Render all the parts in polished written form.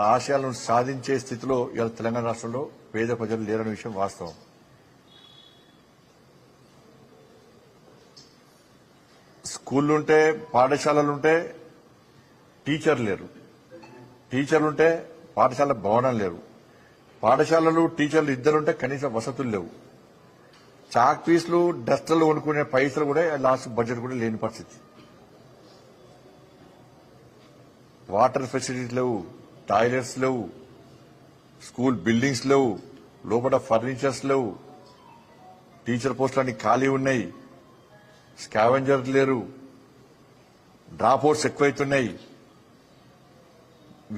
ఆశయాలను సాధించే స్థితిలో ఇవాళ తెలంగాణ రాష్ట్రంలో పేద ప్రజలు లేరనే విషయం వాస్తవం. స్కూళ్ళుంటే, పాఠశాలలుంటే టీచర్లు లేరు, టీచర్లుంటే పాఠశాల భవనాలు లేవు, పాఠశాలలు టీచర్లు ఇద్దరుంటే కనీస వసతులు లేవు, చాక్ పీసులు డస్టర్లు కొనుక్కునే పైసలు కూడా లాస్ట్ బడ్జెట్ కూడా లేని పరిస్థితి. వాటర్ ఫెసిలిటీస్ లేవు, టాయిలెట్స్ లేవు, స్కూల్ బిల్డింగ్స్ లేవు, లోపల ఫర్నిచర్స్ లేవు, టీచర్ పోస్టులన్నీ ఖాళీ ఉన్నాయి, స్కావెంజర్స్ లేరు, డ్రాప్ అవుట్స్ ఎక్కువైతున్నాయి.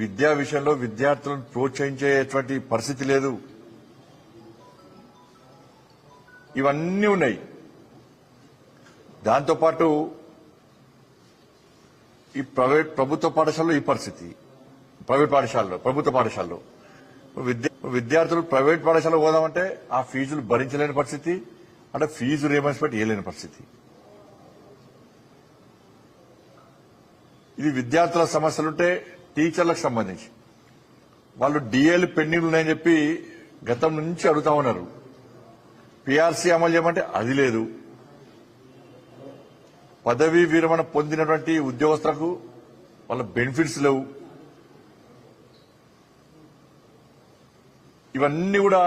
విద్యా విషయంలో విద్యార్థులను ప్రోత్సహించేటువంటి పరిస్థితి లేదు. ఇవన్నీ ఉన్నాయి. దాంతోపాటు ఈ ప్రభుత్వ పాఠశాలలో ఈ పరిస్థితి, ప్రభుత్వ పాఠశాలలో విద్యార్థులు ప్రైవేట్ పాఠశాలకు పోదామంటే ఆ ఫీజులు భరించలేని పరిస్థితి, అంటే ఫీజు రీయింబర్స్మెంట్ ఇవ్వలేని పరిస్థితి. ఇది విద్యార్థుల సమస్యలుంటే టీచర్లకు సంబంధించి వాళ్ళు డిఏలు పెండింగ్ ఉన్నాయని చెప్పి గతం నుంచి అడుగుతా ఉన్నారు. పీఆర్సీ అమలు చేయమంటే అది లేదు. పదవీ విరమణ పొందినటువంటి ఉద్యోగస్తులకు వాళ్ళ బెనిఫిట్స్ లేవు. ఇవన్నీ కూడా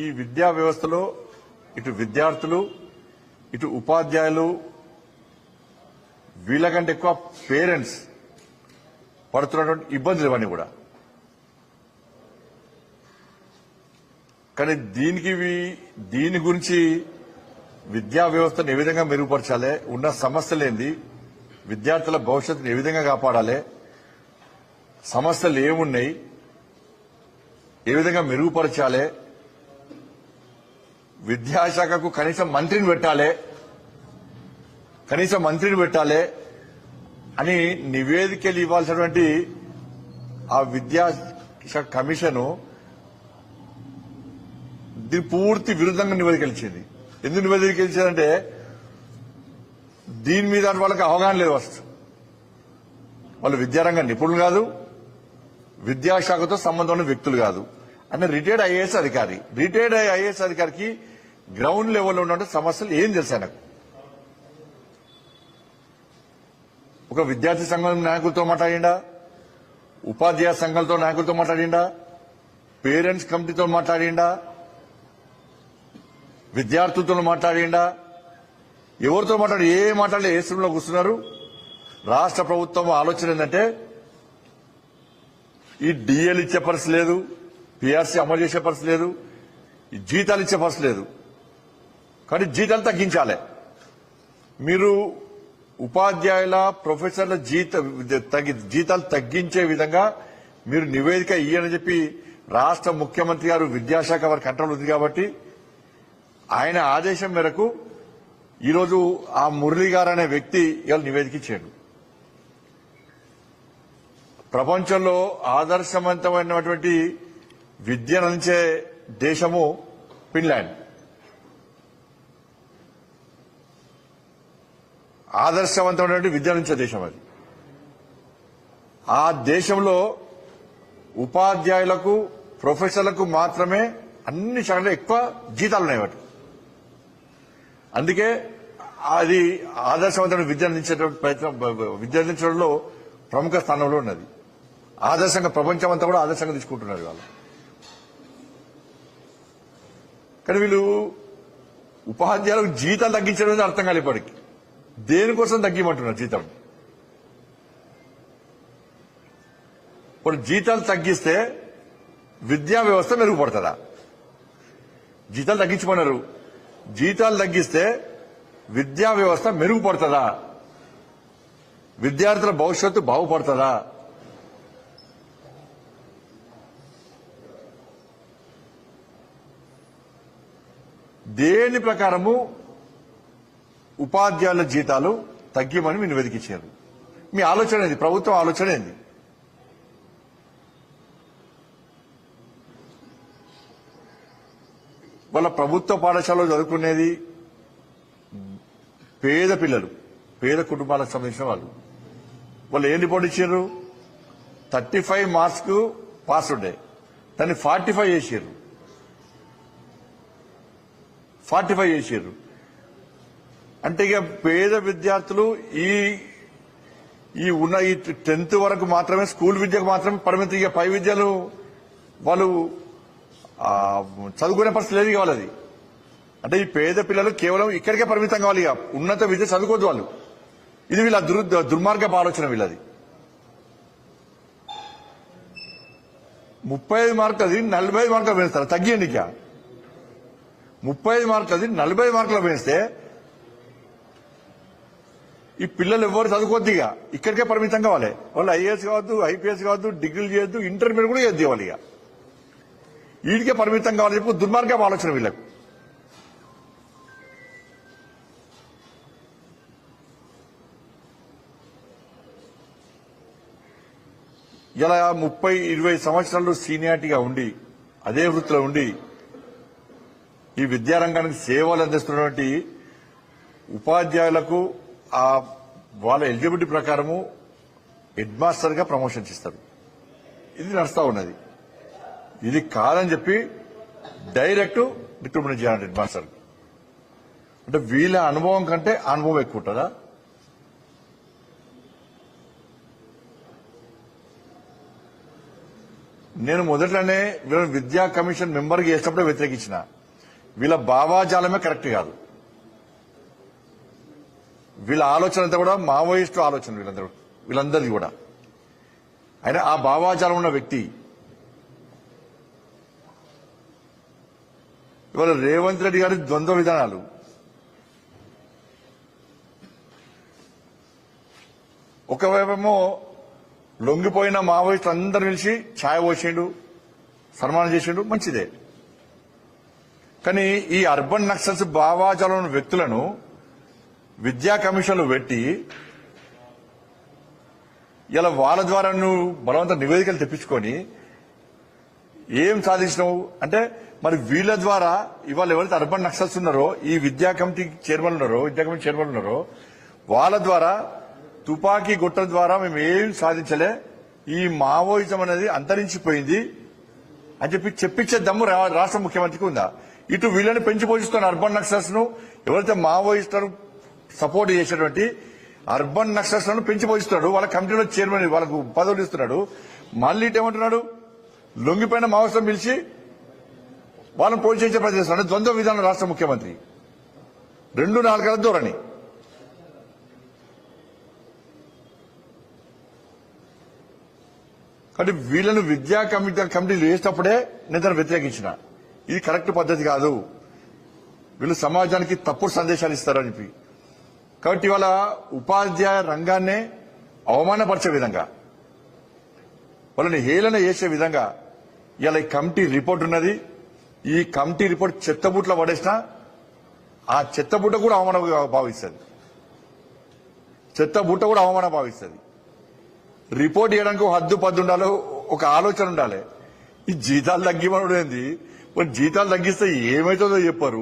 ఈ విద్యా వ్యవస్థలో ఇటు విద్యార్థులు, ఇటు ఉపాధ్యాయులు, వీళ్ళకంటే ఎక్కువ పేరెంట్స్ పడుతున్నటువంటి ఇబ్బందులు ఇవన్నీ కూడా. కానీ దీని గురించి విద్యా వ్యవస్థను ఏ విధంగా మెరుగుపరచాలి, ఉన్న సమస్యలేంది, విద్యార్థుల భవిష్యత్తును ఏ విధంగా కాపాడాలి, సమస్యలు ఏమున్నాయి, ఏ విధంగా మెరుగుపరచాలి, విద్యాశాఖకు కనీసం మంత్రిని పెట్టాలి అని నివేదికలు ఇవ్వాల్సినటువంటి ఆ విద్యాశాఖ కమిషను దీని పూర్తి విరుద్ధంగా నివేదికలు ఇచ్చింది. ఎందుకు నివేదికలు ఇచ్చారంటే దీని మీద వాళ్ళకి అవగాహన లేదు. ఫస్ట్ వాళ్ళు విద్యారంగ నిపుణులు కాదు, విద్యాశాఖతో సంబంధం ఉన్న వ్యక్తులు కాదు. అంటే రిటైర్డ్ ఐఏఎస్ అధికారికి గ్రౌండ్ లెవెల్లో ఉన్న సమస్యలు ఏం తెలుసా? నాకు ఒక విద్యార్థి సంఘం నాయకులతో మాట్లాడిండా, ఉపాధ్యాయ సంఘాలతో నాయకులతో మాట్లాడిండా, పేరెంట్స్ కమిటీతో మాట్లాడిండా, విద్యార్థులతో మాట్లాడిండా, ఎవరితో మాట్లాడి ఏ మాట్లాడలే. ఏ స్థితిలో కూర్చున్నారు. రాష్ట్ర ప్రభుత్వం ఆలోచన ఏంటంటే ఈ డిఏలు ఇచ్చే పరిస్థితి లేదు, పీఆర్సీ అమలు చేసే పరిస్థితి లేదు, ఈ జీతాలు ఇచ్చే పరిస్థితి లేదు. కానీ జీతాలు తగ్గించాలి. మీరు ఉపాధ్యాయుల, ప్రొఫెసర్ల జీతాలు తగ్గించే విధంగా మీరు నివేదిక ఇయ్యని చెప్పి రాష్ట్ర ముఖ్యమంత్రి గారు విద్యాశాఖ వారి కంట్రోల్ ఉంది కాబట్టి ఆయన ఆదేశం మేరకు ఈరోజు ఆ మురళీ గారు అనే వ్యక్తి ఇవాళ నివేదిక ఇచ్చాడు. ప్రపంచంలో ఆదర్శవంతమైనటువంటి విద్యను అందించే దేశము ఫిన్లాండ్. ఆదర్శవంతమైనటువంటి విద్యను అందించే దేశం అది. ఆ దేశంలో ఉపాధ్యాయులకు, ప్రొఫెసర్లకు మాత్రమే అన్ని శాఖల్లో ఎక్కువ జీతాలు ఉన్నాయి వాటి. అందుకే అది ఆదర్శవంతమైన విద్య అందించేటువంటి విద్య అందించడంలో ప్రముఖ స్థానంలో ఉన్నది. ఆదర్శంగా ప్రపంచం అంతా కూడా ఆదర్శంగా తీసుకుంటున్నారు వాళ్ళు. కానీ వీళ్ళు ఉపాధ్యాయులకు జీతాలు తగ్గించడం అర్థం కాదు. ఇప్పటికి దేనికోసం తగ్గిమంటున్నారు జీతం? ఇప్పుడు జీతాలు తగ్గిస్తే విద్యా వ్యవస్థ మెరుగుపడుతుందా? జీతాలు తగ్గించమన్నారు. జీతాలు తగ్గిస్తే విద్యా వ్యవస్థ మెరుగుపడుతుందా? విద్యార్థుల భవిష్యత్తు బాగుపడుతుందా? దేని ప్రకారము ఉపాధ్యాయుల జీతాలు తగ్గిమని మీరు నివేదించారు? మీ ఆలోచన ఏంది? ప్రభుత్వం ఆలోచన ఏంది? వాళ్ళ ప్రభుత్వ పాఠశాలలో చదువుకునేది పేద పిల్లలు, పేద కుటుంబాలకు సంబంధించిన వాళ్ళు ఏం రిపోర్ట్ ఇచ్చారు? 35 మార్క్స్ కు పాస్ ఉండే దాన్ని 45 చేసారు. 45 చేసారు అంటే ఇక పేద విద్యార్థులు ఈ ఉన్న ఈ 10th వరకు మాత్రమే స్కూల్ విద్యకు మాత్రమే పరిమితి. ఇక పై విద్యలు వాళ్ళు చదువుకునే పరిస్థితి లేదు కావాలి. అంటే ఈ పేద పిల్లలు కేవలం ఇక్కడికే పరిమితం కావాలి. ఇక ఉన్నత విద్య చదువుకోవద్దు వాళ్ళు. ఇది వీళ్ళ దుర్మార్గపు ఆలోచన వీళ్ళది. 35 మార్కులు అది 45 మార్కులు పెంచుతారు. తగ్గియండి. ఇక 35 మార్కులు అది 45 మార్కులు పెంచితే ఈ పిల్లలు ఎవరు చదువుకోవద్దు. ఇక ఇక్కడికే పరిమితం కావాలి. వాళ్ళు ఐఏఎస్ కావద్దు, ఐపీఎస్ కావద్దు, డిగ్రీలు చేయొద్దు, ఇంటర్మీడియట్ కూడా చేయొద్దు. వాళ్ళు ఇక వీడికే పరిమితం కావాలని చెప్పి దుర్మార్గపు ఆలోచన వీళ్ళకు. ఇలా 30-20 సంవత్సరాలు సీనియారిటీగా ఉండి అదే వృత్తిలో ఉండి ఈ విద్యారంగానికి సేవలు అందిస్తున్నటువంటి ఉపాధ్యాయులకు వాళ్ళ ఎలిజిబిలిటీ ప్రకారము హెడ్ మాస్టర్ గా ప్రమోషన్స్ ఇస్తారు. ఇది నడుస్తా ఉన్నది. ఇది కాదని చెప్పి డైరెక్ట్ రిక్రూట్మెంట్ చేయాలి హెడ్ మాస్టర్. అంటే వీళ్ళ అనుభవం కంటే అనుభవం ఎక్కువ ఉంటుందా? నేను మొదట్లోనే వీళ్ళ విద్యా కమిషన్ మెంబర్కి చేసినప్పుడే వ్యతిరేకించిన. వీళ్ళ భావాజాలమే కరెక్ట్ కాదు. వీళ్ళ ఆలోచన అంతా కూడా మావోయిస్టు ఆలోచన వీళ్ళందరిది కూడా. అయినా ఆ భావాజాలం ఉన్న వ్యక్తి ఇవాళ రేవంత్ రెడ్డి గారి ద్వంద్వ విధానాలు, ఒకవైపేమో లొంగిపోయిన మావోయిస్టులు అందరూ పిలిచి ఛాయ్ పోసిండు, సన్మానం చేసిండు, మంచిదే. కానీ ఈ అర్బన్ నక్సల్స్ భావాజాలం ఉన్న వ్యక్తులను విద్యా కమిషన్లు పెట్టి ఇలా వాళ్ళ ద్వారా నువ్వు బలవంత నివేదికలు తెప్పించుకొని ఏం సాధించినావు అంటే, మరి వీళ్ళ ద్వారా ఇవాళ ఎవరైతే అర్బన్ నక్సల్స్ ఉన్నారో, ఈ విద్యా కమిటీ చైర్మన్ ఉన్నారో వాళ్ళ ద్వారా తుపాకీ గుట్టల ద్వారా మేము ఏం సాధించలే, ఈ మావోయిజం అనేది అంతరించిపోయింది అని చెప్పించే దమ్ము రాష్ట్ర ముఖ్యమంత్రికి ఉందా? ఇటు వీళ్ళని పెంచి పోషిస్తున్న అర్బన్ నక్సల్స్ ను, ఎవరైతే మావోయిస్టులను సపోర్ట్ చేసేటువంటి అర్బన్ నక్సల్స్ లను పెంచి పోషిస్తున్నాడు. వాళ్ళ కమిటీలో చైర్మన్ వాళ్ళకు పదవులు ఇస్తున్నాడు. మళ్ళీ ఇటేమంటున్నాడు, లొంగిపోయిన మావోయిస్టులను పిలిచి వాళ్ళని పోషించే ప్రయత్నం చేస్తున్నాడు. ద్వంద్వ విధానం రాష్ట్ర ముఖ్యమంత్రి 2-4 ధోరణి. కాబట్టి వీళ్ళను విద్యా కమిటీలు వేసినప్పుడే నేను దాన్ని వ్యతిరేకించిన. ఇది కరెక్ట్ పద్ధతి కాదు. వీళ్ళు సమాజానికి తప్పుడు సందేశాలు ఇస్తారని చెప్పి. కాబట్టి ఇవాళ ఉపాధ్యాయ రంగాన్నే అవమానపరిచే విధంగా, వాళ్ళని హేళన చేసే విధంగా ఇలా ఈ కమిటీ రిపోర్ట్ ఉన్నది. ఈ కమిటీ రిపోర్ట్ చెత్తబుట్లో పడేసినా ఆ చెత్తబుట్ట కూడా అవమానం భావిస్తుంది. చెత్తబుట్ట కూడా అవమానం భావిస్తుంది. రిపోర్ట్ చేయడానికి ఒక హద్దు పద్దు ఉండాలి, ఒక ఆలోచన ఉండాలి. ఈ జీతాలు తగ్గిమనుడు ఏంది? జీతాలు తగ్గిస్తే ఏమైతుందో చెప్పారు.